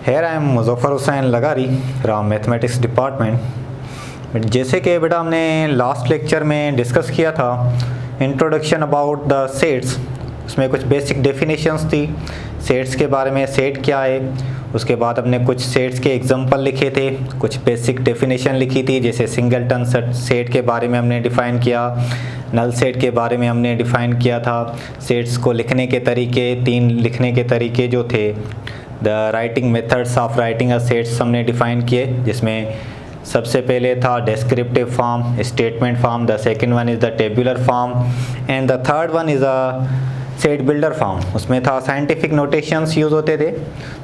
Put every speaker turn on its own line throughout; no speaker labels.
Here I am Muzaffar Hussain Lagari from mathematics department. जैसे कि बेटा हमने लास्ट लेक्चर में डिस्कस किया था इंट्रोडक्शन अबाउट द सेट्स, उसमें कुछ बेसिक डेफिनेशंस थी सेट्स के बारे में, सेट क्या है। उसके बाद हमने कुछ सेट्स के एग्जांपल लिखे थे, कुछ बेसिक डेफिनेशन लिखी थी, जैसे सिंगलटन सेट के बारे में हमने डिफ़ाइन किया, नल सेट के बारे में हमने डिफ़ाइन किया था। सेट्स को लिखने के तरीके, 3 लिखने के तरीके जो थे, the writing methods of writing a sets हमने डिफ़ाइन किए, जिसमें सबसे पहले था descriptive form, statement form, the second one is the tabular form and the third one is a set builder form. उसमें था साइंटिफिक नोटेशंस यूज़ होते थे।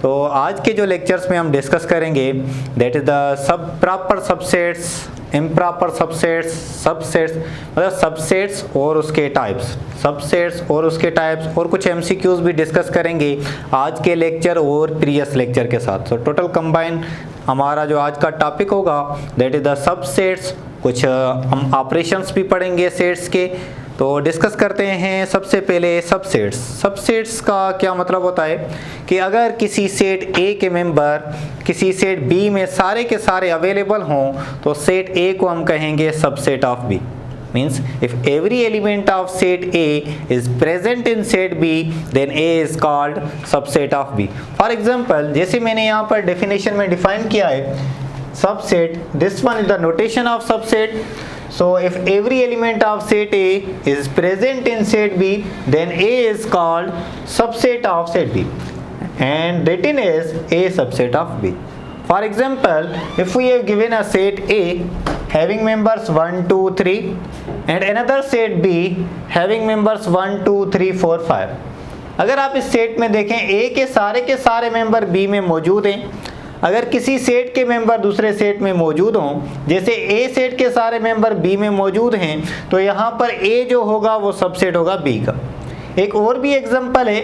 तो आज के जो लेक्चर्स में हम डिस्कस करेंगे that is the sub proper subsets, improper subsets, subsets मतलब सबसेट्स और उसके टाइप्स, सबसेट्स और उसके टाइप्स, और कुछ एमसीक्यूज भी डिस्कस करेंगे आज के लेक्चर और प्रीवियस लेक्चर के साथ। सो टोटल कंबाइन हमारा जो आज का टॉपिक होगा दैट इज़ द सबसेट्स। कुछ हम ऑपरेशंस भी पढ़ेंगे सेट्स के। तो डिस्कस करते हैं सबसे पहले सबसेट्स। सबसेट्स का क्या मतलब होता है कि अगर किसी सेट ए के मेंबर किसी सेट बी में सारे के सारे अवेलेबल हों तो सेट ए को हम कहेंगे subset of B. Means if every element of set A is present in set B, then A is called subset of B. For example, जैसे मैंने यहाँ पर definition में define किया है subset, this one is the notation of subset. So if every element of set A is present in set B, then A is called subset of set B and written as A subset of B. For example, if we have given a set A having members 1, 2, 3 and another set B having members 1, 2, 3, 4, 5. अगर आप इस set में देखें A के सारे member B में मौजूद हैं। अगर किसी सेट के मेंबर दूसरे सेट में मौजूद हों, जैसे A सेट के सारे मेंबर B में मौजूद हैं, तो यहाँ पर A जो होगा वो सबसेट होगा B का। एक और भी एग्जांपल है,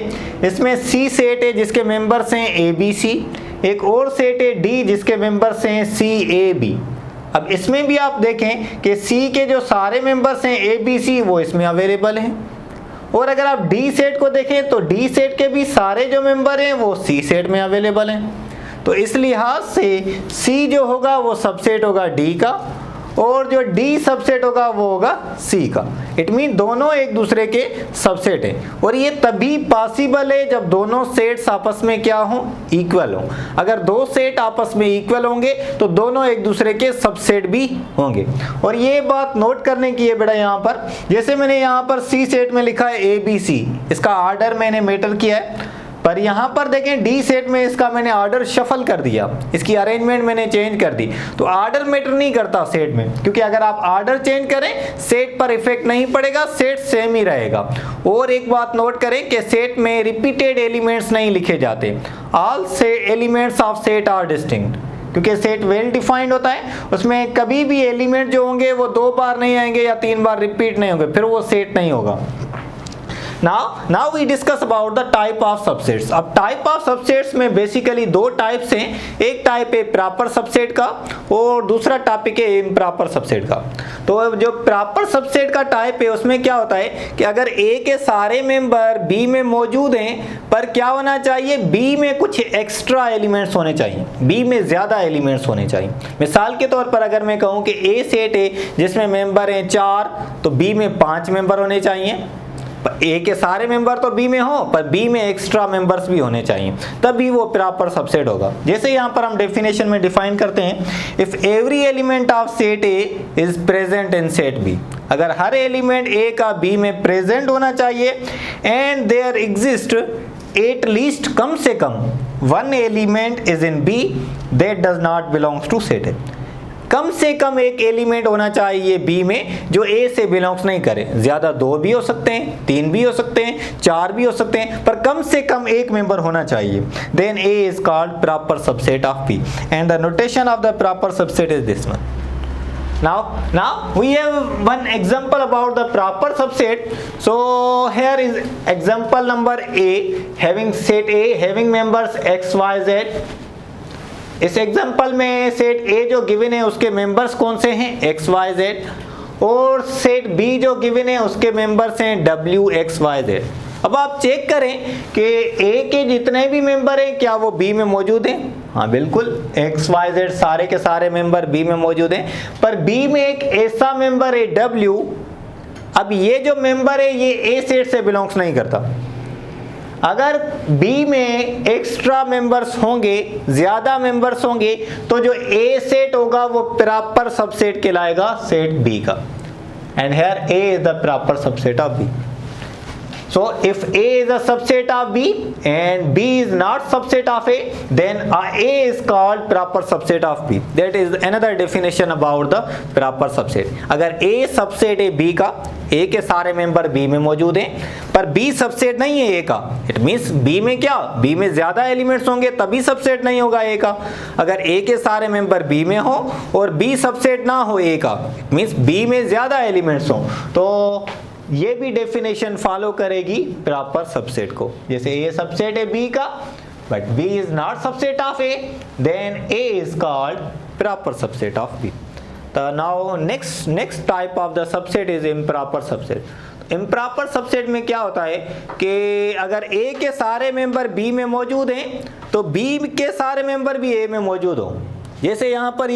इसमें C सेट है जिसके मेंबर्स हैं A, B, C। एक और सेट है D जिसके मेंबर्स हैं C, A, B। अब इसमें भी आप देखें कि C के जो सारे मेंबर्स हैं A, B, C वो इसमें अवेलेबल हैं। और अगर आप D सेट को देखें तो D सेट के भी सारे जो मेंबर हैं वो C सेट में अवेलेबल हैं। तो इस लिहाज से C जो होगा वो सबसेट होगा D का और जो D सबसेट होगा वो होगा C का। इट मीन दोनों एक दूसरे के सबसेट हैं और ये तभी पॉसिबल है जब दोनों सेट्स आपस में क्या हों, इक्वल हों। अगर दो सेट आपस में इक्वल होंगे तो दोनों एक दूसरे के सबसेट भी होंगे। और ये बात नोट करने की है बेटा, यहाँ पर जैसे मैंने यहाँ पर C सेट में लिखा है ABC, इसका ऑर्डर मैंने मेटर किया है, पर यहाँ पर देखें D सेट में इसका मैंने ऑर्डर शफल कर दिया, इसकी अरेंजमेंट मैंने चेंज कर दी। तो ऑर्डर मैटर नहीं करता सेट में, क्योंकि अगर आप ऑर्डर चेंज करें सेट पर इफेक्ट नहीं पड़ेगा, सेट सेम ही रहेगा। और एक बात नोट करें कि सेट में रिपीटेड एलिमेंट्स नहीं लिखे जाते, all elements of set are distinct, क्योंकि सेट वेल डिफाइंड होता है। उसमें कभी भी एलिमेंट जो होंगे वो 2 बार नहीं आएंगे या 3 बार रिपीट नहीं होंगे, फिर वो सेट नहीं होगा। Now we discuss about the type of subsets. अब टाइप ऑफ सबसेट्स में बेसिकली 2 टाइप्स हैं, एक टाइप है प्रॉपर सबसेट का और दूसरा टॉपिक है इम्प्रॉपर सबसेट का। तो जो प्रॉपर सबसेट का टाइप है उसमें क्या होता है कि अगर A के सारे मेंबर B में मौजूद हैं, पर क्या होना चाहिए, B में कुछ एक्स्ट्रा एलिमेंट्स होने चाहिए, B में ज़्यादा एलिमेंट्स होने चाहिए। मिसाल के तौर पर अगर मैं कहूँ कि A सेट है जिसमें मेंबर हैं 4, तो B में 5 मेंबर होने चाहिए। A के सारे मेंबर तो B में हो, पर B में एक्स्ट्रा मेंबर्स भी होने चाहिए, तभी वो प्रॉपर सबसेट होगा। जैसे यहाँ पर हम डेफिनेशन में डिफाइन करते हैं, if every element of set A is present in set B, अगर हर एलिमेंट A का B में प्रेजेंट होना चाहिए and there exist at least कम से कम 1 element is in B that does not belongs to set A। कम से कम एक एलिमेंट होना चाहिए B में जो A से बिलोंग्स नहीं करे। ज़्यादा 2 भी हो सकते हैं, 3 भी हो सकते हैं, 4 भी हो सकते हैं, पर कम से कम एक मेंबर होना चाहिए। Then A is called proper subset of B and the notation of the proper subset is this one. Now we have one example about the proper subset. So here is example number A, having set A having members X, Y, Z. इस example में set A जो given है उसके members कौन से हैं, X, Y, Z, और set B जो गिवन है उसके मेंबर्स हैं W, X, Y, Z। अब आप चेक करें कि A के जितने भी मेंबर हैं क्या वो B में मौजूद हैं, हाँ बिल्कुल, एक्स वाई जेड सारे के सारे मेंबर बी में मौजूद हैं, पर बी में एक ऐसा मेंबर है डब्ल्यू। अब ये जो मेंबर है ये ए सेट से बिलोंग्स नहीं करता। अगर बी में एक्स्ट्रा मेंबर्स होंगे, ज्यादा मेंबर्स होंगे, तो जो ए सेट होगा वो प्रॉपर सबसेट कहलाएगा सेट बी का। And here A is the proper subset of B. So if A is a subset of B and B is not subset of A, then A is called proper subset of B. That is another definition about the proper subset. अगर A subset है B का, A के सारे member B में मौजूद हैं, पर B subset नहीं है A का, it means B में क्या, B में ज्यादा एलिमेंट्स होंगे तभी सबसेट नहीं होगा A का। अगर A के सारे मेंबर B में हो और B सबसेट ना हो A का, it means B में ज्यादा एलिमेंट्स हो, तो ये भी डेफिनेशन फॉलो करेगी प्रॉपर सबसेट को। जैसे ए सबसेट है बी का, but B is not subset of A, then A is called proper subset of B. तो now next type of the subset is improper subset. Improper subset में क्या होता है कि अगर ए के सारे मेंबर बी में मौजूद हैं तो बी के सारे मेंबर भी ए में मौजूद हो। जैसे यहाँ पर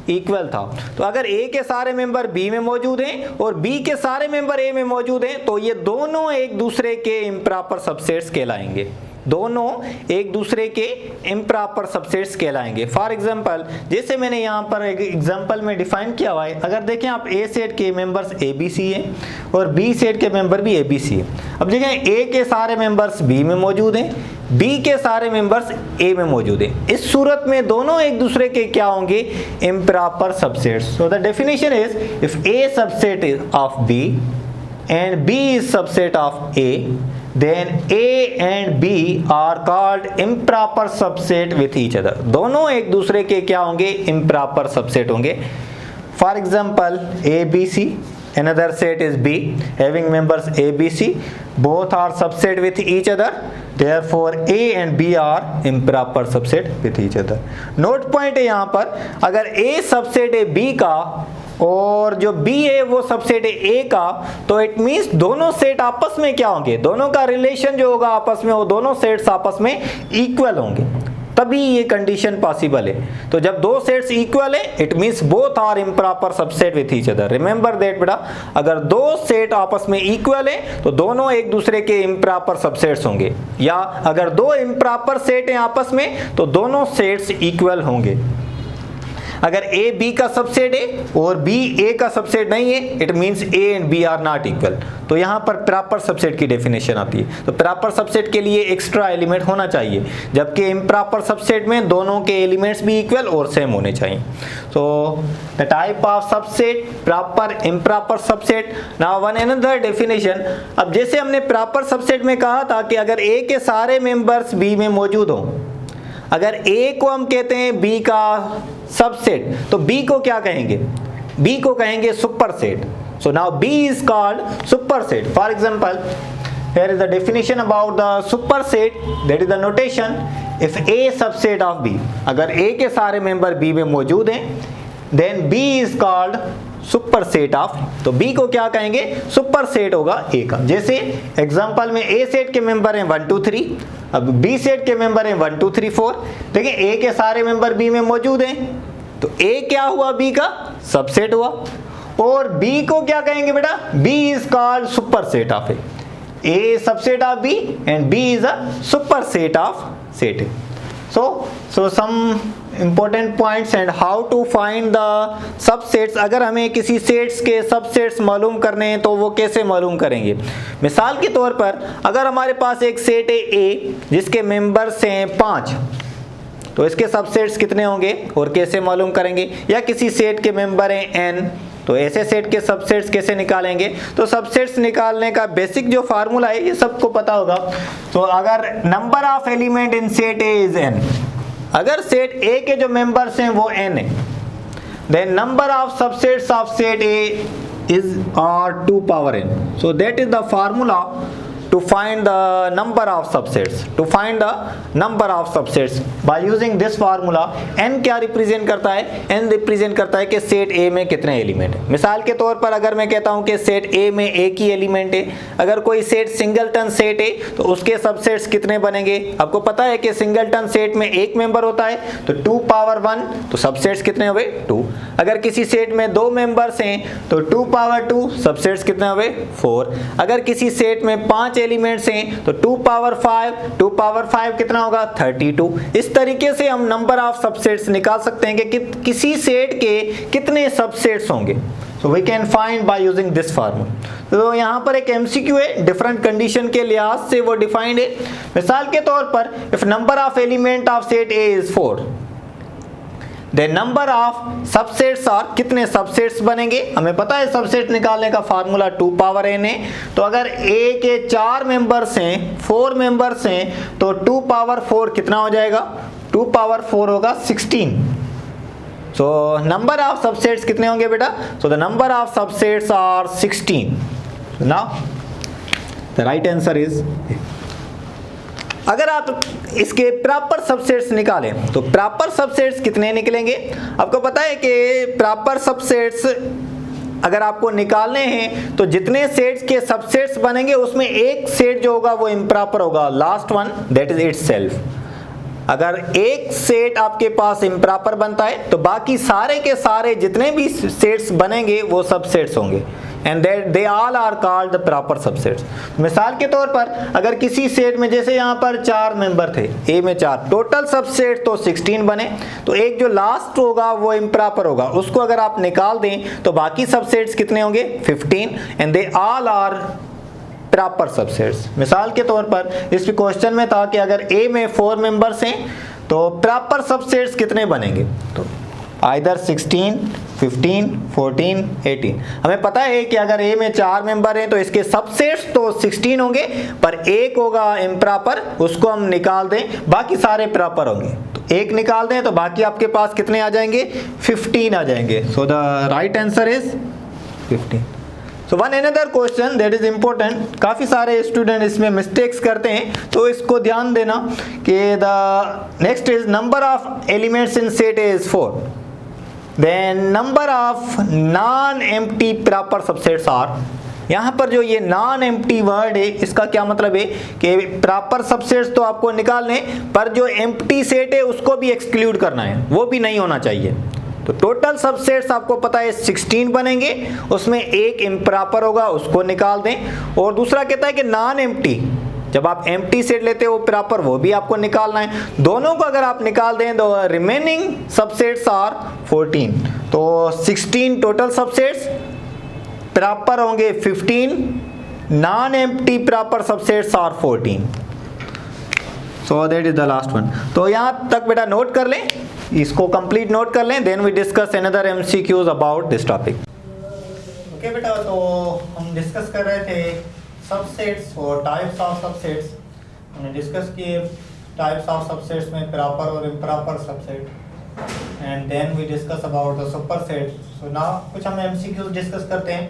इक्वल था, तो अगर ए के सारे मेंबर बी में मौजूद हैं और बी के सारे मेंबर ए में मौजूद हैं, तो ये दोनों एक दूसरे के इम्प्रॉपर सबसेट्स कहलाएंगे। दोनों एक दूसरे के इम्प्रॉपर सबसेट्स कहलाएंगे। फॉर एग्जांपल, जैसे मैंने यहाँ पर एक एग्जांपल में डिफाइन किया हुआ है, अगर देखें आप ए सेट के मेंबर्स ए बी सी हैं और बी सेट के मेंबर भी ए बी सी हैं। अब देखें ए के सारे मेंबर्स बी में मौजूद हैं, बी के सारे मेंबर्स ए में मौजूद हैं। इस सूरत में दोनों एक दूसरे के क्या होंगे, improper subsets. So the definition is if A subset is of B and B is subset of A, then A and B are called improper subset with each other. दोनों एक दूसरे के क्या होंगे, improper subset होंगे। For example, A, B, C, another set is B, having members A, B, C, both are subset with each other. Therefore, A and B are improper subset with each other. Note point है यहाँ पर, अगर A subset है B का और जो B है वो सबसेट है A का, तो इट मींस दोनों सेट आपस में क्या होंगे, दोनों का रिलेशन जो होगा आपस में, वो दोनों सेट्स आपस में इक्वल होंगे, तभी ये कंडीशन पॉसिबल है। तो जब दो सेट्स इक्वल है, it means both are improper subset with each other. Remember that बेटा, अगर दो सेट आपस में इक्वल है तो दोनों एक दूसरे के इम्प्रॉपर सबसेट्स होंगे, या अगर दो इम्प्रॉपर सेट हैं आपस में तो दोनों सेट्स इक्वल होंगे। अगर ए बी का सबसेट है और बी ए का सबसेट नहीं है, it means A and B are not equal. तो यहाँ पर प्रॉपर सबसेट की डेफिनेशन आती है। तो प्रॉपर सबसेट के लिए एक्स्ट्रा एलिमेंट होना चाहिए, जबकि इम्प्रॉपर सबसेट में दोनों के एलिमेंट्स भी इक्वल और सेम होने चाहिए। So the type of subset, proper, improper subset. Now one another definition. अब जैसे हमने प्रॉपर सबसेट में कहा था कि अगर ए के सारे मेंबर्स बी में मौजूद हों, अगर A को हम कहते हैं B का सबसेट, तो B को क्या कहेंगे, B को कहेंगे super set. So now B is called super set. For example, here is the definition about the superset, that is the notation if A subset of B, अगर A के सारे member B में मौजूद हैं, then B is called super set of, तो B को क्या कहेंगे, सुपर सेट होगा A का। जैसे एग्जांपल में A सेट के मेंबर हैं 1 2 3, अब B सेट के मेंबर हैं 1 2 3 4। देखिए A के सारे मेंबर B में मौजूद हैं, तो A क्या हुआ, B का सबसेट हुआ। और B को क्या कहेंगे बेटा, B is called super set of A subset of B and B is a super set of set A। So some important points and how to find the subsets। अगर हमें किसी sets के subsets मालूम करने हैं तो वो कैसे मालूम करेंगे। मिसाल के तौर पर, अगर हमारे पास एक सेट है A जिसके मेंबर्स हैं 5, तो इसके सबसेट्स कितने होंगे और कैसे मालूम करेंगे। या किसी सेट के मेंबर हैं n, तो ऐसे सेट के सबसेट्स कैसे निकालेंगे। तो सबसेट्स निकालने का बेसिक जो फार्मूला है ये सबको पता होगा। तो अगर number of element in set A is n, अगर सेट ए के जो मेंबर्स हैं वो n है, then number of subsets of set A is r2 power n। So that is the formula to find the number of subsets. To find the number of subsets by using this formula, n क्या represent करता है? n represent करता है कि set A में कितने element है। मिसाल के तौर पर अगर मैं कहता हूं कि सेट A में एक ही एलिमेंट है, अगर कोई सेट सिंगलटन सेट है तो उसके सबसेट्स कितने बनेंगे? आपको पता है कि सिंगलटन सेट में एक मेंबर होता है तो 2 पावर 1, तो सबसेट्स कितने हुए? 2। अगर किसी सेट में 2 मेंबर्स हैं तो 2 पावर 2, सबसेट्स कितने हुए? 4। अगर किसी सेट में 5 एलिमेंट्स हैं तो 2 पावर 5, 2 पावर 5 कितना होगा? 32। इस तरीके से हम नंबर ऑफ सबसेट्स निकाल सकते हैं कि किसी सेट के कितने सबसेट्स होंगे। So we can find by using this formula. तो यहाँ पर एक MCQ है, डिफरेंट कंडीशन के लिहाज से वो डिफाइंड है। मिसाल के तौर पर if number of element of set A is 4, then number of subsets are, कितने सबसेट्स बनेंगे? हमें पता है सबसेट निकालने का फार्मूला 2 पावर n है। तो अगर A के 4 मेंबर्स हैं, 4 मेंबर्स हैं, तो 2 पावर 4 कितना हो जाएगा? 2 पावर 4 होगा 16। So number of subsets कितने होंगे बेटा? So the number of subsets are 16. So now the right answer is, अगर आप इसके प्रॉपर सबसेट्स निकालें तो प्रॉपर सबसेट्स कितने निकलेंगे? आपको पता है कि प्रॉपर सबसेट्स अगर आपको निकालने हैं तो जितने सेट्स के सबसेट्स बनेंगे उसमें एक सेट जो होगा वो इम्प्रॉपर होगा, last one, that is itself. अगर एक सेट आपके पास इम्प्रॉपर बनता है तो बाकी सारे के सारे जितने भी सेट्स बनेंगे वो सबसेट्स होंगे, and they all are called the proper subsets. मिसाल के तौर पर अगर किसी सेट में, जैसे यहाँ पर 4 मेंबर थे, ए में 4, टोटल सबसेट तो 16 बने, तो एक जो लास्ट होगा वो इम्प्रॉपर होगा, उसको अगर आप निकाल दें तो बाकी सबसेट्स कितने होंगे? 15, and they all are proper subsets. मिसाल के तौर पर इस क्वेश्चन में था कि अगर A में 4 मेंबर्स हैं तो प्रॉपर सबसेट्स कितने बनेंगे? तो आइदर 16, 15, 14, 18। हमें पता है कि अगर A में 4 मेंबर हैं तो इसके सबसेट्स तो 16 होंगे, पर एक होगा इम्प्रॉपर, उसको हम निकाल दें, बाकी सारे प्रॉपर होंगे। तो एक निकाल दें तो बाकी आपके पास कितने आ जाएंगे? 15 आ जाएंगे। सो the right answer is 15। So one another question that is important, काफ़ी सारे स्टूडेंट इसमें मिस्टेक्स करते हैं तो इसको ध्यान देना कि the next is number of elements in set A is 4, then number of non-empty proper subsets are, यहाँ पर जो ये नॉन एम्प्टी वर्ड है इसका क्या मतलब है कि प्रॉपर सबसेट्स तो आपको निकालने, पर जो एम्प्टी सेट है उसको भी एक्सक्लूड करना है, वो भी नहीं होना चाहिए। तो टोटल सबसेट्स आपको पता है 16 बनेंगे, उसमें एक इम्प्रॉपर होगा, उसको निकाल दें। और दूसरा कहता है कि नॉन एम्प्टी, जब आप एम्प्टी सेट लेते हो प्रॉपर, वो भी आपको निकालना है। दोनों को अगर आप निकाल दें तो रिमेनिंग सबसेट्स आर 14। तो 16 टोटल सबसेट्स, प्रॉपर होंगे 15, non empty proper subsets are 14। So that is the last one. तो यहाँ तक बेटा नोट कर लें, इसको कंप्लीट नोट कर लें, then we discuss another MCQs about this topic. Okay बेटा, तो हम डिस्कस कर रहे थे सबसेट्स और टाइप्स ऑफ सबसेट्स। हमने डिस्कस किए टाइप्स ऑफ सबसेट्स में प्रॉपर और improper subset, and then we discuss about the superset. So now कुछ हम एमसीक्यूज डिस्कस करते हैं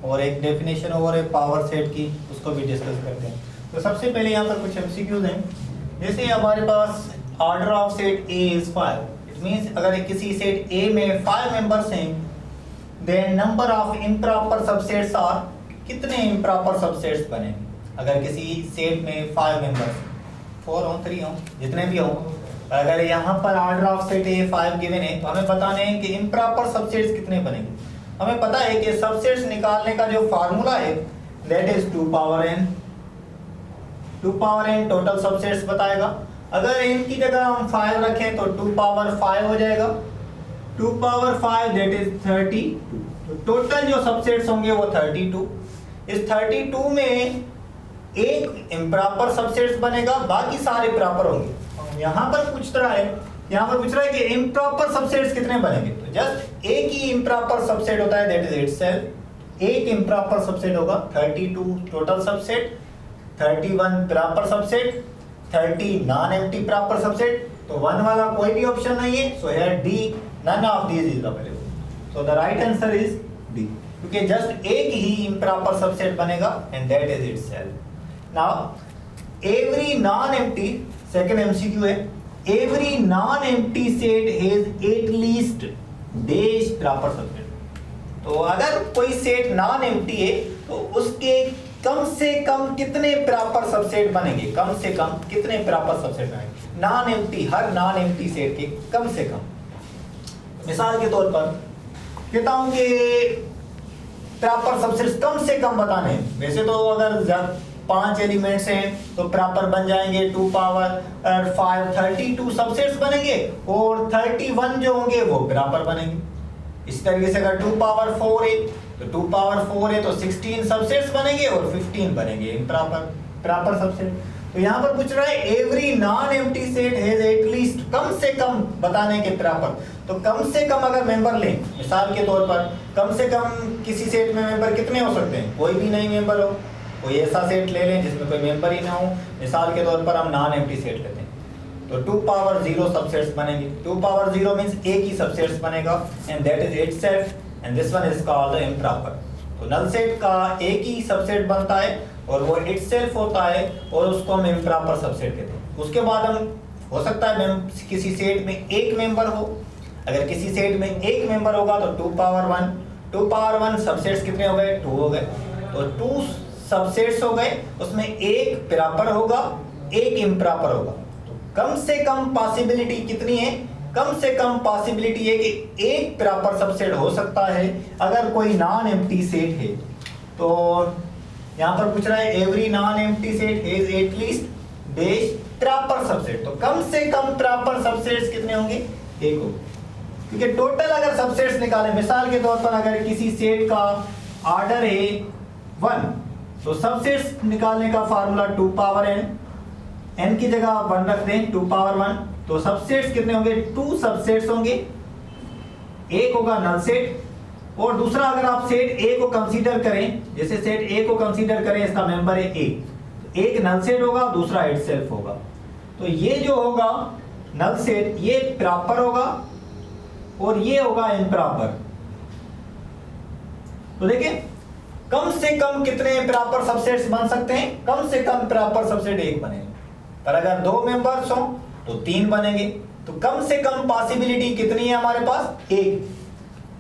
और एक डेफिनेशन और एक पावर सेट की, उसको भी डिस्कस करते हैं। तो सबसे पहले यहाँ पर कुछ एमसीक्यूज हैं। जैसे हमारे पास order of set A is 5, it means अगर किसी सेट A में 5 मेंबर्स हैं, then number of improper subsets are, कितने इम्प्रॉपर सबसेट्स बनेंगे? अगर किसी सेट में 5 मेंबर्स, 4 हो 3 हो, जितने भी हो, अगर यहाँ पर order of set A 5 given है तो हमें बताने हैं कि इम्प्रॉपर सबसेट्स कितने बनेंगे। हमें पता है कि सबसेट्स निकालने का जो फार्मूला है that is 2 power n। 2 power n total subsets बताएगा। अगर n की जगह हम 5 रखें तो 2 पावर 5 हो जाएगा। 2 पावर 5 दैट इज 32। तो टोटल जो सबसेट्स होंगे वो 32। इस 32 में एक इम्प्रॉपर सबसेट्स बनेगा, बाकी सारे प्रॉपर होंगे। यहाँ पर पूछ रहा है कि इम्प्रॉपर सबसेट्स कितने बनेंगे। तो जस्ट एक ही इम्प्रॉपर सबसेट होता है, दैट इज इटसेल्फ। एक इम्प्रॉपर सबसेट होगा, 32 total subset, 31 proper subset, 30 non empty proper subset. तो 1 वाला कोई भी ऑप्शन नहीं है, so here D, none of these is available. So the right answer is D, क्योंकि जस्ट एक ही इम्प्रॉपर सबसेट बनेगा and that is itself. Now every non empty, second MCQ है, every non empty set has at least dash proper subset. तो अगर कोई set non empty है तो उसके कम से कम कितने प्रॉपर सबसेट बनेंगे, कम से कम कितने प्रॉपर सबसेट बनेंगे नॉन एम्प्टी, हर नॉन एम्प्टी सेट के कम से कम। मिसाल के तौर पर कहता हूं कि प्रॉपर सबसेट कम से कम बताने हैं। वैसे तो अगर 5 एलिमेंट्स हैं तो प्रॉपर बन जाएंगे 2 पावर 5 32 सबसेट्स बनेंगे और 31 जो होंगे वो प्रॉपर बनेंगे। इस तरीके से अगर 2 पावर 4 है तो 2 पावर 4 है तो 16 सबसेट्स बनेंगे और 15 बनेंगे प्रॉपर सबसेट। तो यहाँ पर पूछ रहा है every non empty set has at least, कम से कम बताने के प्रॉपर। तो कम से कम अगर मेंबर लें, मिसाल के तौर पर कम से कम किसी सेट में मेंबर कितने हो सकते हैं, कोई भी नहीं मेंबर हो, कोई ऐसा सेट ले लें जिसमें कोई मेंबर ही ना हो। मिसाल के तौर पर हम नॉन एम्प्टी सेट लेते हैं तो 2 पावर 0 सबसेट्स बनेंगे। 2 पावर 0 मींस एक ही सबसेट्स बनेगा and that is itself and this one is called the improper. तो नल सेट का एक ही सबसेट बनता है और वो इटसेल्फ होता है और उसको हम इम्प्रॉपर सबसेट कहते हैं। उसके बाद हम हो सकता है किसी सेट में एक मेंबर हो, अगर किसी सेट में एक मेंबर होगा तो 2 पावर 1 सबसेट्स कितने हो गए, 2 हो गए। तो 2 सबसेट्स हो गए, उसमें एक प्रॉपर होगा एक इम्प्रॉपर होगा। कम से कम पॉसिबिलिटी कितनी है, कम से कम पॉसिबिलिटी है कि एक प्रॉपर सबसेट हो सकता है अगर कोई नॉन एम्प्टी सेट है। तो यहां पर पूछ रहा है every non empty set has at least dash proper subset. तो कम से कम प्रॉपर सबसेट्स कितने होंगे, एक होगा। क्योंकि टोटल अगर सबसेट्स निकालें, मिसाल के तौर पर अगर किसी सेट का ऑर्डर है 1 तो सबसेट्स निकालने का फार्मूला 2 पावर n की जगह 1 रख दें 2 पावर 1। तो सबसेट्स कितने होंगे, 2 सबसेट्स होंगे, एक होगा नल सेट और दूसरा अगर आप सेट ए को कंसीडर करें, जैसे सेट ए को कंसीडर करें, इसका मेंबर है ए, एक नल सेट होगा दूसरा इटसेल्फ होगा। तो ये जो होगा नल सेट ये प्रॉपर होगा और ये होगा इम्प्रॉपर। तो देखिए कम से कम कितने प्रॉपर सबसेट्स बन सकते हैं, कम से कम प्रॉपर सबसेट एक बनेगा, पर अगर 2 मेंबर्स हो तो 3 बनेंगे। तो कम से कम पॉसिबिलिटी कितनी है हमारे पास, 1।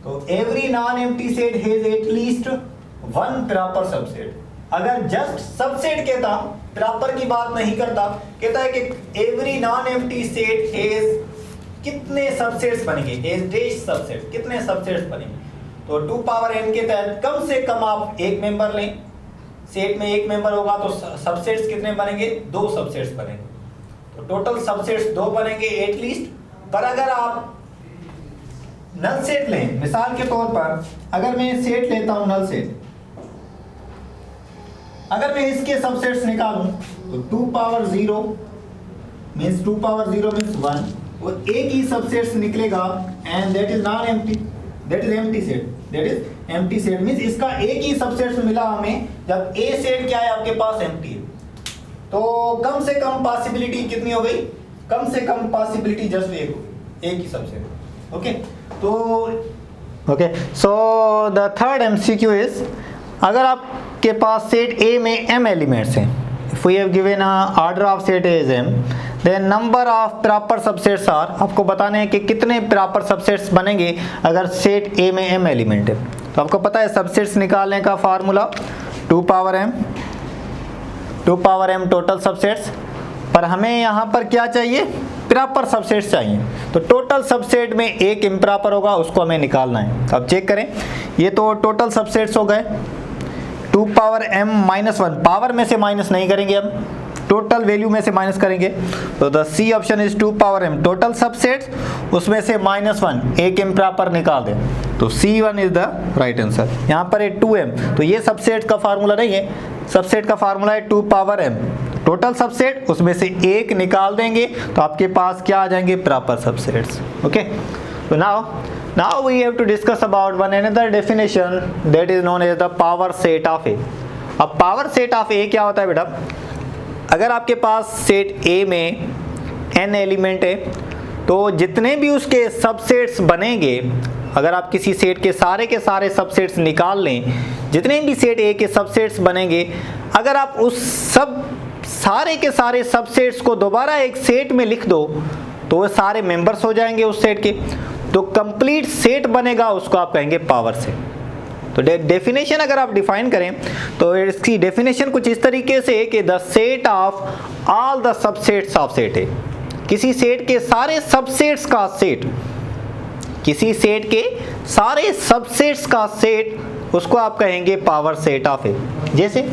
तो every non empty set has at least 1 proper subset. अगर जस्ट सबसेट कहता, प्रॉपर की बात नहीं करता, कहता है कि every non empty set has कितने सबसेट्स बनेंगे, हैज डैश सबसेट, कितने सबसेट्स बनेंगे। तो 2 पावर n के तहत कम से कम आप एक मेंबर लें, सेट में एक मेंबर होगा तो सबसेट्स कितने बनेंगे, 2 सबसेट्स बनेंगे। तो टोटल सबसेट्स 2 बनेंगे एटलीस्ट। पर अगर आप नल सेट लें, मिसाल के तौर पर अगर मैं सेट लेता हूं नल सेट, अगर मैं इसके सबसेट्स निकालूं तो 2 पावर 0 मींस 2 पावर 0 मींस 1 और एक ही सबसेट्स निकलेगा and that is non empty, that is empty set, that is empty set means इसका एक ही सबसेट्स मिला हमें जब ए सेट क्या है आपके पास, एम्प्टी है। तो कम से कम पॉसिबिलिटी कितनी हो गई, कम से कम पॉसिबिलिटी जस्ट एक हो गई, एक ही सबसेट। ओके तो okay so the third MCQ is, अगर आपके पास सेट ए में m एलिमेंट्स हैं, if we have given a order of set A is m, then number of proper subsets are, आपको बताने हैं कि कितने प्रॉपर सबसेट्स बनेंगे अगर सेट ए में m एलिमेंट है। तो आपको पता है सबसेट्स निकालने का formula 2 power m total subsets, पर हमें यहाँ पर क्या चाहिए, प्रॉपर सबसेट्स चाहिए। तो टोटल सबसेट में एक इम्प्रॉपर होगा, उसको हमें निकालना है। अब चेक करें, ये तो टोटल सबसेट्स हो गए 2 पावर m माइनस 1, पावर में से माइनस नहीं करेंगे हम, टोटल वैल्यू में से माइनस करेंगे। तो the C option is 2 power m total subsets, उसमें से -1 एक इम्प्रॉपर निकाल दें, तो C1 is the right answer. यहाँ पर है 2m, तो ये सबसेट का फार्मूला नहीं है, सबसेट का फार्मूला है 2 पावर m टोटल सबसेट, उसमें से एक निकाल देंगे तो आपके पास क्या आ जाएंगे, प्रॉपर सबसेट्स। ओके तो now we have to discuss about one another definition that is known as the power set of A। अब पावर सेट ऑफ A क्या होता है बेटा, अगर आपके पास सेट A में n एलिमेंट है तो जितने भी उसके सबसेट्स बनेंगे, अगर आप किसी सेट के सारे सबसेट्स निकाल लें, जितने भी सेट A के सबसेट्स बनेंगे, अगर आप उस सब सारे के सारे सबसेट्स को दोबारा एक सेट में लिख दो तो वो सारे मेंबर्स हो जाएंगे उस सेट के, तो कंप्लीट सेट बनेगा, उसको आप कहेंगे पावर सेट। तो डेफिनेशन अगर आप डिफाइन करें तो इसकी डेफिनेशन कुछ इस तरीके से कि the set of all the subsets of set है, किसी सेट के सारे सबसेट्स का सेट, किसी सेट के सारे सबसेट्स का सेट, उसको आप कहेंगे पावर सेट ऑफ ए। जैसे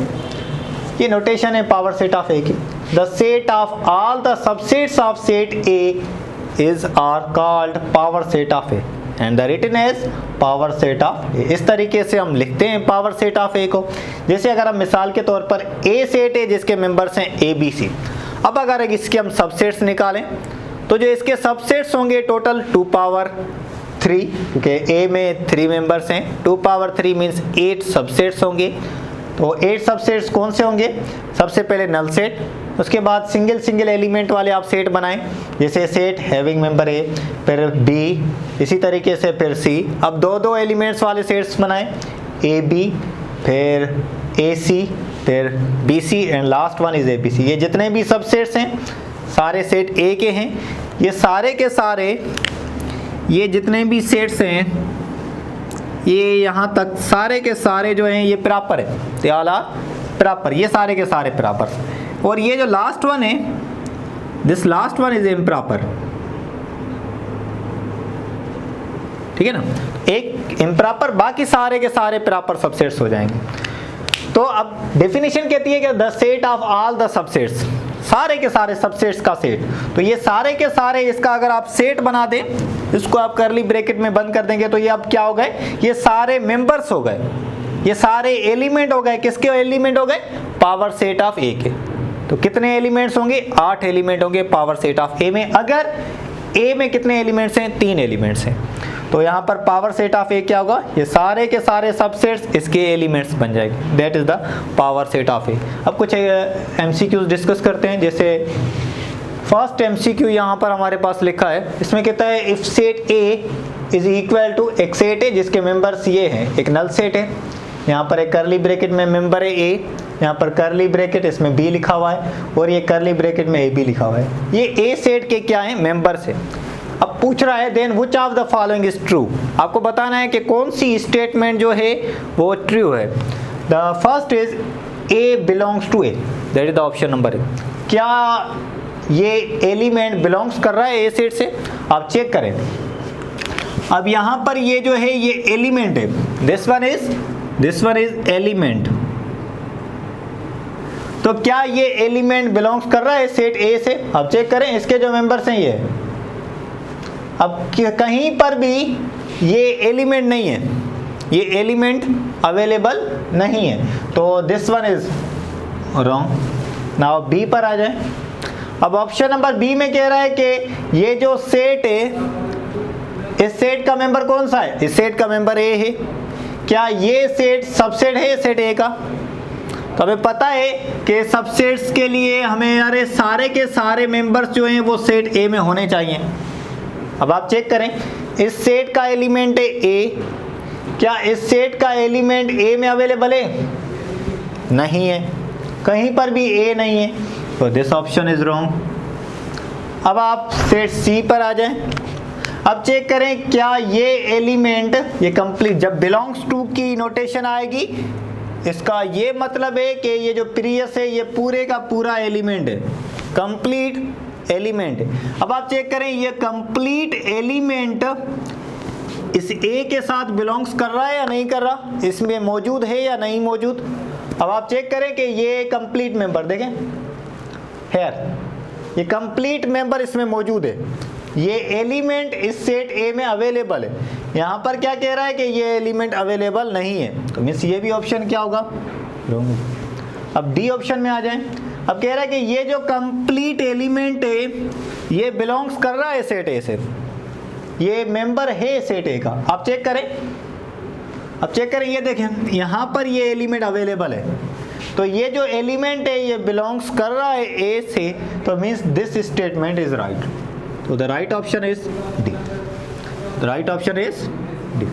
ये नोटेशन है पावर सेट ऑफ ए की, the set of all the subsets of set A is are called power set of A and the written as power set of A. इस तरीके से हम लिखते हैं पावर सेट ऑफ ए को। जैसे अगर हम मिसाल के तौर पर ए सेट है जिसके मेंबर्स हैं ए बी सी, अब अगर इसके हम सबसेट्स निकालें तो जो इसके सबसेट्स होंगे टोटल 2 पावर 3, क्योंकि ए में 3 मेंबर्स हैं, 2 पावर 3 मीन्स 8 सबसेट्स होंगे। तो 8 सबसेट्स कौन से होंगे? सबसे पहले नल सेट, उसके बाद सिंगल सिंगल एलिमेंट वाले आप सेट बनाएं, जैसे सेट हैविंग मेंबर ए, फिर बी, इसी तरीके से फिर सी। अब 2-2 एलिमेंट्स वाले सेट्स बनाएं, ए बी, फिर ए सी, फिर B C and last one is A B C. ये जितने भी सबसेट्स हैं सारे सेट ए के हैं। ये सारे के सारे, ये जितने भी सेट्स हैं, ये यहाँ तक सारे के सारे जो हैं ये प्रॉपर है, दे ऑल आर प्रॉपर, ये सारे के सारे प्रॉपर। और ये जो लास्ट वन है, this last one is improper, ठीक है ना, एक इम्प्रॉपर, बाकी सारे के सारे प्रॉपर सबसेट्स हो जाएंगे। तो अब डेफिनेशन कहती है कि the set of all the subsets, सारे के सारे सबसेट्स का सेट। तो ये सारे के सारे, इसका अगर आप सेट बना दें, इसको आप करली ब्रैकेट में बंद कर देंगे तो ये अब क्या हो गए? ये सारे मेंबर्स हो गए, ये सारे एलिमेंट हो गए। किसके एलिमेंट हो गए? पावर सेट ऑफ ए के। तो कितने एलिमेंट्स होंगे? 8 एलिमेंट होंगे पावर सेट ऑफ ए में। अगर ए में कितने एलिमेंट्स हैं? 3 एलिमेंट्स हैं। तो यहाँ पर पावर सेट ऑफ ए क्या होगा? ये सारे के सारे सबसेट्स इसके एलिमेंट्स बन जाएंगे, that is the power set of A. अब कुछ एमसीक्यूज डिस्कस करते हैं। जैसे फर्स्ट एमसीक्यू यहाँ पर हमारे पास लिखा है, इसमें कहता है if set A is equal to एक सेट है जिसके मेंबर्स ये हैं, एक नल सेट है, यहाँ पर एक करली ब्रैकेट में मेंबर है ए, यहाँ पर करली ब्रैकेट इसमें बी लिखा हुआ है, और ये करली ब्रैकेट में ए बी लिखा हुआ है। ये ए सेट के क्या है? मेंबर्स है। अब पूछ रहा है then which of the following is true. आपको बताना है कि कौन सी स्टेटमेंट जो है वो ट्रू है। The first is A belongs to A, that is the option number A. क्या ये एलिमेंट बिलोंग्स कर रहा है ए सेट से? आप चेक करें। अब यहाँ पर ये जो है ये एलिमेंट है, दिस वन इज एलिमेंट। तो क्या ये एलिमेंट बिलोंग्स कर रहा है सेट ए से? आप चेक करें, इसके जो मेंबर्स हैं ये। अब कहीं पर भी ये एलिमेंट नहीं है, ये एलिमेंट अवेलेबल नहीं है, तो this one is wrong. Now B पर आ जाए। अब ऑप्शन नंबर बी में कह रहा है कि ये जो सेट है, इस सेट का मेंबर कौन सा है? इस सेट का मेंबर ए है। क्या ये सेट सबसेट है सेट ए का? तो हमें पता है कि सबसेट्स के लिए हमें अरे सारे के सारे मेंबर्स जो हैं वो सेट ए में होने चाहिए। अब आप चेक करें, इस सेट का एलिमेंट है ए, क्या इस सेट का एलिमेंट ए में अवेलेबल है? नहीं है, कहीं पर भी ए नहीं है, तो दिस ऑप्शन इज रॉन्ग। अब आप सेट सी पर आ जाएं। अब चेक करें क्या ये एलिमेंट, ये कंप्लीट, जब बिलोंग्स टू की नोटेशन आएगी इसका ये मतलब है कि ये जो प्रीवियस है ये पूरे का पूरा एलिमेंट है, कंप्लीट एलिमेंट है। अब आप चेक करें ये कंप्लीट एलिमेंट इस ए के साथ बिलोंग्स कर रहा है या नहीं कर रहा, इसमें मौजूद है या नहीं मौजूद। अब आप चेक करें कि ये कंप्लीट मेंबर देखें हेयर, ये कंप्लीट मेंबर इसमें मौजूद है, ये एलिमेंट इस सेट ए में अवेलेबल है। यहाँ पर क्या कह रहा है कि ये एलिमेंट अवेलेबल नहीं है, तो मीन्स ये भी ऑप्शन क्या होगा? रॉन्ग। अब डी ऑप्शन में आ जाएं। अब कह रहा है कि ये जो कंप्लीट एलिमेंट है ये बिलोंग्स कर रहा है सेट ए से, ये मेंबर है सेट ए का। आप चेक करें, अब चेक करें, ये देखें यहाँ पर ये एलिमेंट अवेलेबल है, तो ये जो एलिमेंट है ये बिलोंग्स कर रहा है ए से, तो means this statement is right. तो the right option is D, the right option is D.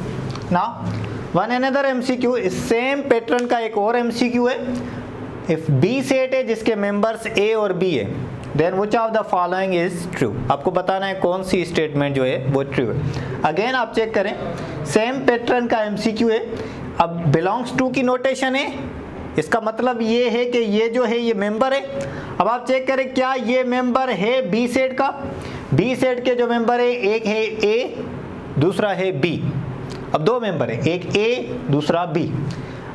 Now one another MCQ, इस सेम पैटर्न का एक और एमसीक्यू है। इफ बी सेट है जिसके मेंबर्स ए और बी है, then which of the following is true. आपको बताना है कौन सी स्टेटमेंट जो है वो ट्रू है। अगेन आप चेक करें, सेम पैटर्न का एमसीक्यू है। अब बिलोंग्स टू की नोटेशन है, इसका मतलब ये है कि ये जो है ये मेंबर है। अब आप चेक करें क्या ये मेंबर है बी सेट का। बी सेट के जो मेंबर है, एक है ए, दूसरा है बी। अब दो मेंबर है, एक ए दूसरा बी।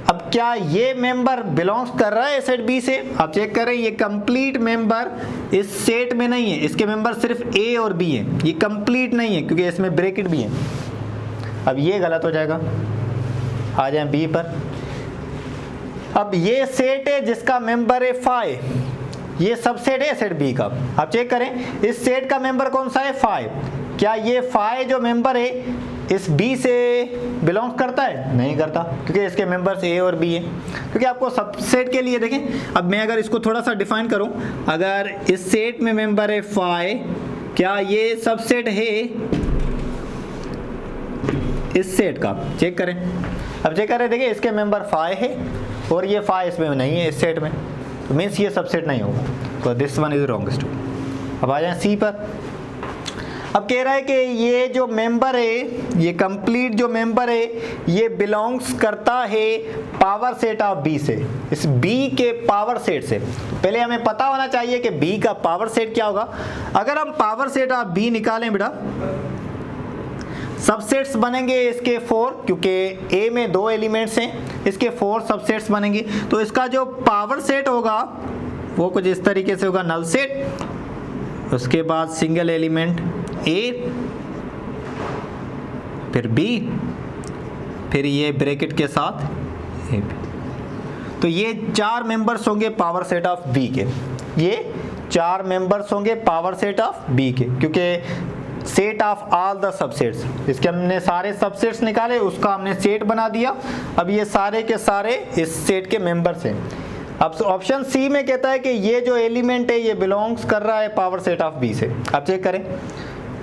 अब क्या ये मेंबर बिलोंग्स कर रहा है सेट बी से? आप चेक करें, ये कंप्लीट मेंबर इस सेट में नहीं है, इसके मेंबर सिर्फ ए और बी है, ये कंप्लीट नहीं है क्योंकि इसमें ब्रैकेट भी है। अब ये गलत हो जाएगा। आ जाए बी पर। अब ये सेट है जिसका मेंबर है फाइव, ये सबसेट है सेट बी का। आप चेक करें इस सेट का मेंबर कौन सा है? फाइव। क्या ये फाइव जो मेंबर है इस बी से बिलोंग करता है? नहीं करता, क्योंकि इसके मेंबर्स ए और बी है। क्योंकि आपको सबसेट के लिए देखें, अब मैं अगर इसको थोड़ा सा डिफाइन करूं, अगर इस सेट में मेंबर है फाइव, क्या ये सबसेट है इस सेट का? चेक करें। अब चेक करें, देखिए इसके मेंबर फाइव है और ये फाइव इसमें नहीं है इस सेट में, तो मीन्स ये सबसेट नहीं होगा। तो this one is wrong too. अब आ जाए सी पर। अब कह रहा है कि ये जो मेंबर है, ये कंप्लीट जो मेंबर है, ये बिलोंग्स करता है पावर सेट ऑफ बी से, इस बी के पावर सेट से। तो पहले हमें पता होना चाहिए कि बी का पावर सेट क्या होगा। अगर हम पावर सेट ऑफ बी निकालें बेटा, सबसेट्स बनेंगे इसके 4, क्योंकि ए में 2 एलिमेंट्स हैं, इसके 4 सबसेट्स बनेंगे। तो इसका जो पावर सेट होगा वो कुछ इस तरीके से होगा, नल सेट, उसके बाद सिंगल एलिमेंट ए, फिर बी, फिर ये ब्रैकेट के साथ ए। तो ये 4 मेंबर्स होंगे पावर सेट ऑफ बी के। ये 4 मेंबर्स होंगे पावर सेट ऑफ बी के, क्योंकि set of all the subsets, इसके हमने सारे सबसेट्स निकाले, उसका हमने सेट बना दिया। अब ये सारे के सारे इस सेट के मेंबर्स हैं। अब ऑप्शन सी में कहता है कि ये जो एलिमेंट है ये बिलोंग्स कर रहा है पावर सेट ऑफ बी से। अब चेक करें,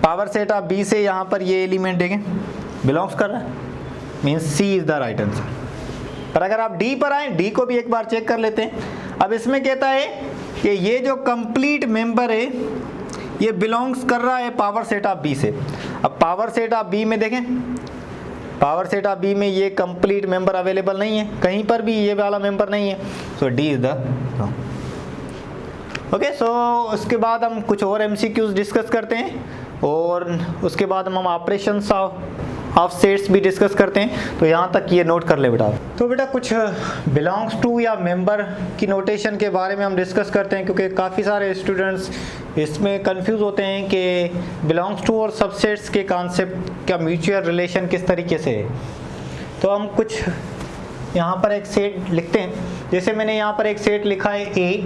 पावर सेट ऑफ बी से यहाँ पर ये एलिमेंट देखें बिलोंग्स कर रहा है, means C is the right answer. पर अगर आप डी पर आए, डी को भी एक बार चेक कर लेते हैं। अब इसमें कहता है कि ये जो कंप्लीट मेंबर है ये बिलोंग्स कर रहा है पावर सेट ऑफ बी से। अब पावर सेट ऑफ बी में देखें, पावर सेट ऑफ बी में ये कंप्लीट मेंबर अवेलेबल नहीं है, कहीं पर भी ये वाला मेंबर नहीं है, सो डी इज द ओके। सो उसके बाद हम कुछ और एमसीक्यूज डिस्कस करते हैं और उसके बाद हम ऑपरेशंस ऑफ सेट्स भी डिस्कस करते हैं। तो यहाँ तक ये नोट कर ले बेटा। तो बेटा कुछ बिलोंग्स टू या मेंबर की नोटेशन के बारे में हम डिस्कस करते हैं, क्योंकि काफ़ी सारे स्टूडेंट्स इसमें कंफ्यूज होते हैं कि बिलोंग्स टू और सबसेट्स के कॉन्सेप्ट का म्यूचुअल रिलेशन किस तरीके से है। तो हम कुछ यहाँ पर एक सेट लिखते हैं। जैसे मैंने यहाँ पर एक सेट लिखा है ए,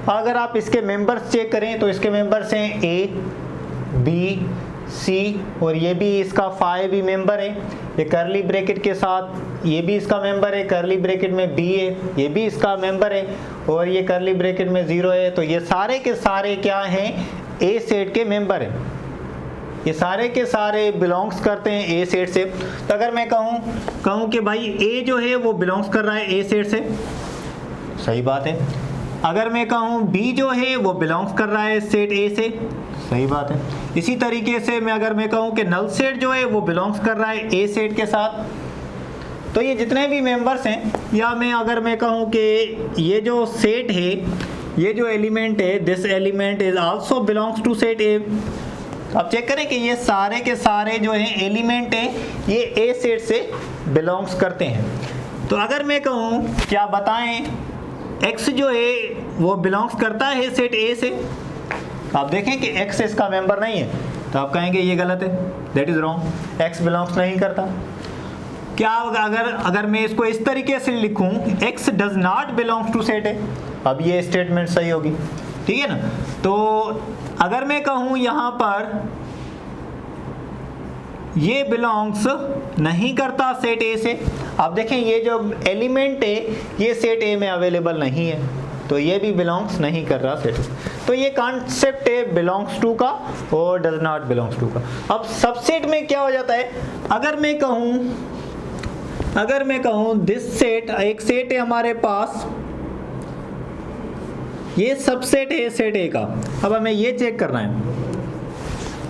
अगर आप इसके मेंबर्स चेक करें तो इसके मेंबर्स हैं ए, बी, सी, और ये भी इसका 5 भी मेंबर है। ये करली ब्रैकेट के साथ ये भी इसका मेंबर है, करली ब्रैकेट में बी है, ये भी इसका मेंबर है, और ये करली ब्रैकेट में 0 है। तो ये सारे के सारे क्या हैं? ए सेट के मेंबर हैं। ये सारे के सारे बिलोंग्स करते हैं ए सेट से। तो अगर मैं कहूँ कि भाई ए जो है वो बिलोंग्स कर रहा है ए सेट से, सही बात है। अगर मैं कहूँ बी जो है वो बिलोंग्स कर रहा है सेट ए से, सही बात है। इसी तरीके से अगर मैं कहूँ कि नल सेट जो है वो बिलोंग्स कर रहा है ए सेट के साथ, तो ये जितने भी मेंबर्स हैं, या मैं अगर मैं कहूँ कि ये जो सेट है, ये जो एलिमेंट है, this element is also belongs to set A. आप चेक करें कि ये सारे के सारे जो हैं एलिमेंट हैं ये ए सेट से बिलोंग्स करते हैं। तो अगर मैं कहूँ क्या बताएं x जो है वो बिलोंग्स करता है सेट ए से, आप देखें कि x इसका मेंबर नहीं है, तो आप कहेंगे ये गलत है, that is wrong, x belongs नहीं करता। क्या अगर मैं इसको इस तरीके से लिखूं, x does not belongs to set A, अब ये स्टेटमेंट सही होगी, ठीक है ना। तो अगर मैं कहूं यहाँ पर ये बिलोंग्स नहीं करता सेट ए से, आप देखें ये जो एलिमेंट है ये सेट ए में अवेलेबल नहीं है, तो ये भी बिलोंग्स नहीं कर रहा सेट। तो ये कॉन्सेप्ट है बिलोंग्स टू का और डज नॉट बिलोंग्स टू का। अब सबसेट में क्या हो जाता है, अगर मैं कहूँ दिस सेट, एक सेट है हमारे पास ये सबसेट है सेट ए का। अब हमें ये चेक करना है,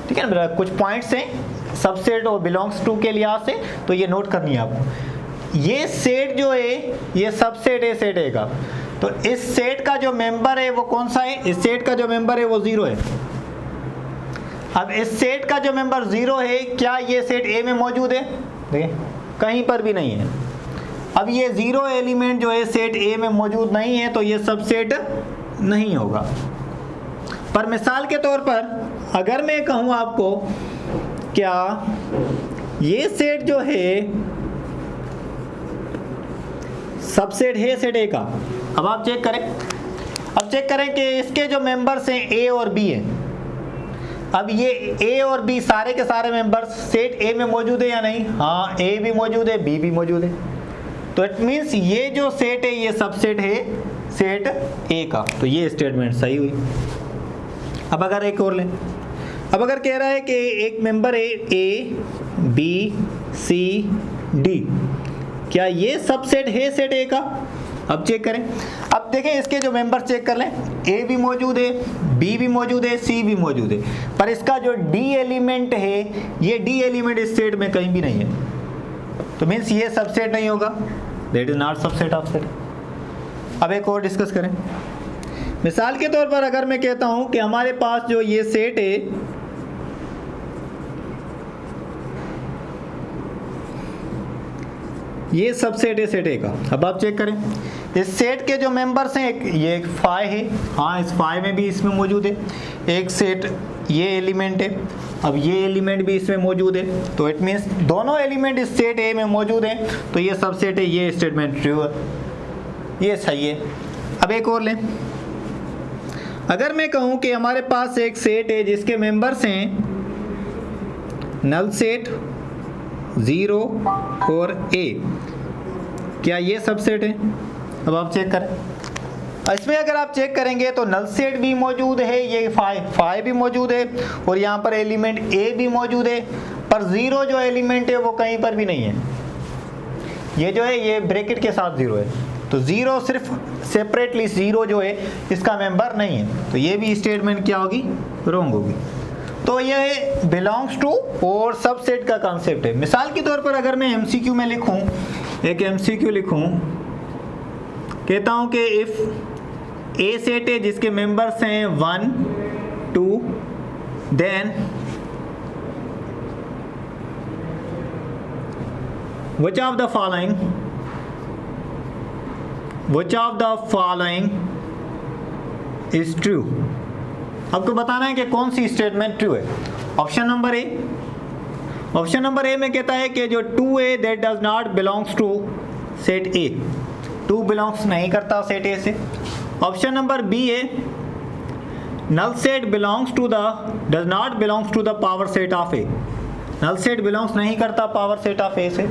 ठीक है ना, कुछ पॉइंट्स हैं सबसेट और बिलोंग्स टू के लिहाज से, तो ये नोट करनी है आपको। ये सेट जो है ये सबसेट है सेट ए का, तो इस सेट का जो मेंबर है वो कौन सा है? इस सेट का जो मेंबर है वो 0 है। अब इस सेट का जो मेंबर 0 है, क्या ये सेट ए में मौजूद है? देखिए कहीं पर भी नहीं है। अब ये 0 एलिमेंट जो है सेट ए में मौजूद नहीं है, तो ये सबसेट नहीं होगा। पर मिसाल के तौर पर अगर मैं कहूँ आपको, क्या ये सेट जो है सबसेट है सेट ए का? अब आप चेक करें, अब चेक करें कि इसके जो मेंबर्स हैं ए और बी हैं। अब ये ए और बी सारे के सारे मेंबर्स सेट ए में मौजूद है या नहीं? हाँ, ए भी मौजूद है, बी भी मौजूद है, तो इट मीन्स ये जो सेट है ये सबसेट है सेट ए का। तो ये स्टेटमेंट सही हुई। अब अगर एक और लें, अब अगर कह रहा है कि एक मेंबर है ए बी सी डी, क्या ये सबसेट है सेट ए का? अब चेक करें, अब देखें इसके जो मेंबर चेक कर लें, ए भी मौजूद है, बी भी मौजूद है, सी भी मौजूद है, पर इसका जो डी एलिमेंट है, ये डी एलिमेंट इस सेट में कहीं भी नहीं है, तो मीन्स ये सबसेट नहीं होगा, that is not subset of set. अब एक और डिस्कस करें। मिसाल के तौर पर अगर मैं कहता हूं कि हमारे पास जो ये सेट है, ये सबसेट है सेट ए का। अब आप चेक करें, इस सेट के जो मेंबर्स हैं, ये एक फाई है, हाँ इस फाई में भी इसमें मौजूद है, एक सेट ये एलिमेंट है, अब ये एलिमेंट भी इसमें मौजूद है, तो इट मीन्स दोनों एलिमेंट इस सेट ए में मौजूद हैं, तो ये सबसेट है, ये स्टेटमेंट ट्रू है, ये सही है। अब एक और लें, अगर मैं कहूँ कि हमारे पास एक सेट है जिसके मेंबर्स हैं नल सेट 0 और ए, क्या ये सबसेट है? अब आप चेक करें, इसमें अगर आप चेक करेंगे तो नल सेट भी मौजूद है, ये फाई भी मौजूद है, और यहाँ पर एलिमेंट ए भी मौजूद है, पर 0 जो एलिमेंट है वो कहीं पर भी नहीं है। ये जो है ये ब्रैकेट के साथ 0 है, तो 0 सिर्फ सेपरेटली 0 जो है इसका मेंबर नहीं है, तो ये भी स्टेटमेंट क्या होगी? रॉन्ग होगी। तो ये बिलोंग्स टू और सबसेट का कॉन्सेप्ट है। मिसाल के तौर पर अगर मैं एमसीक्यू में लिखूं, एक एमसीक्यू लिखूं, कहता हूं कि इफ ए सेट है जिसके मेंबर्स हैं 1 2, then which of the following is true? आपको बताना है कि कौन सी स्टेटमेंट ट्रू है। ऑप्शन नंबर ए में कहता है कि जो 2a that does not belongs to set A, 2 belongs नहीं करता सेट ए से। ऑप्शन नंबर बी है null set belongs to the does not belongs to the power set of A, null set belongs नहीं करता power set of ए से।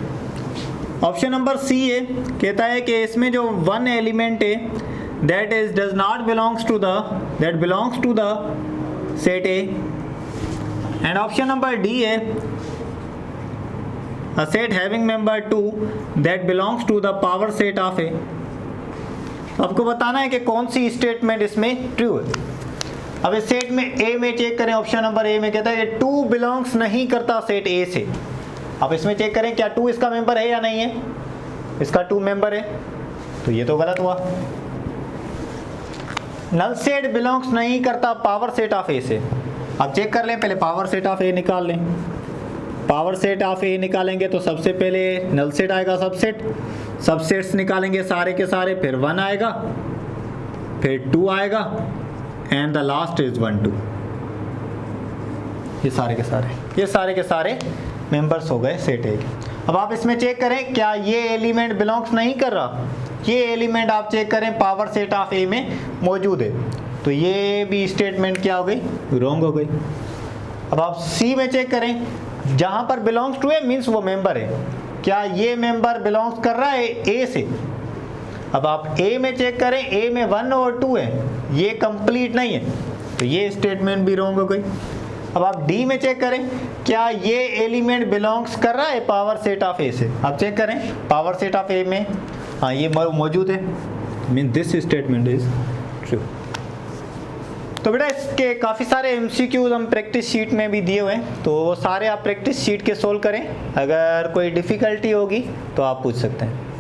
Option number C है, कहता है कि इसमें जो 1 एलिमेंट है that is does not belongs to the set A, and option number D है a set having member 2 that belongs to the power set of A। आपको बताना है कि कौन सी स्टेटमेंट इसमें ट्रू है। अब इस सेट में ए में चेक करें, ऑप्शन नंबर ए में कहता है कि 2 बिलोंग्स नहीं करता सेट ए से। अब इसमें चेक करें क्या 2 इसका मेंबर है या नहीं है, इसका 2 मेंबर है, तो ये तो गलत हुआ। नल सेट बिलोंग्स नहीं करता पावर सेट ऑफ ए से। अब चेक कर लें, पहले पावर सेट ऑफ ए निकाल लें। पावर सेट ऑफ ए निकालेंगे तो सबसे पहले नल सेट आएगा, सबसेट्स निकालेंगे सारे के सारे, फिर 1 आएगा, फिर 2 आएगा, एंड द लास्ट इज 1 2। ये सारे के सारे मेंबर्स हो गए सेट ए के। अब आप इसमें चेक करें क्या ये एलिमेंट बिलोंग्स नहीं कर रहा, ये एलिमेंट आप चेक करें पावर सेट ऑफ ए में मौजूद है, तो ये भी स्टेटमेंट क्या हो गई? रॉन्ग हो गई। अब आप सी में चेक करें, जहां पर बिलोंग्स टू है मीन्स वो मेंबर है, क्या ये मेंबर बिलोंग्स कर रहा है ए से? अब आप ए में चेक करें, ए में 1 और 2 है, ये कंप्लीट नहीं है, तो ये स्टेटमेंट भी रॉन्ग हो गई। अब आप डी में चेक करें, क्या ये एलिमेंट बिलोंग्स कर रहा है पावर सेट ऑफ ए से? आप चेक करें पावर सेट ऑफ ए में हाँ ये मौजूद है, mean this statement is true. तो बेटा इसके काफ़ी सारे MCQs हम प्रैक्टिस शीट में भी दिए हुए हैं, तो वो सारे आप प्रैक्टिस शीट के सोल्व करें। अगर कोई डिफ़िकल्टी होगी तो आप पूछ सकते हैं।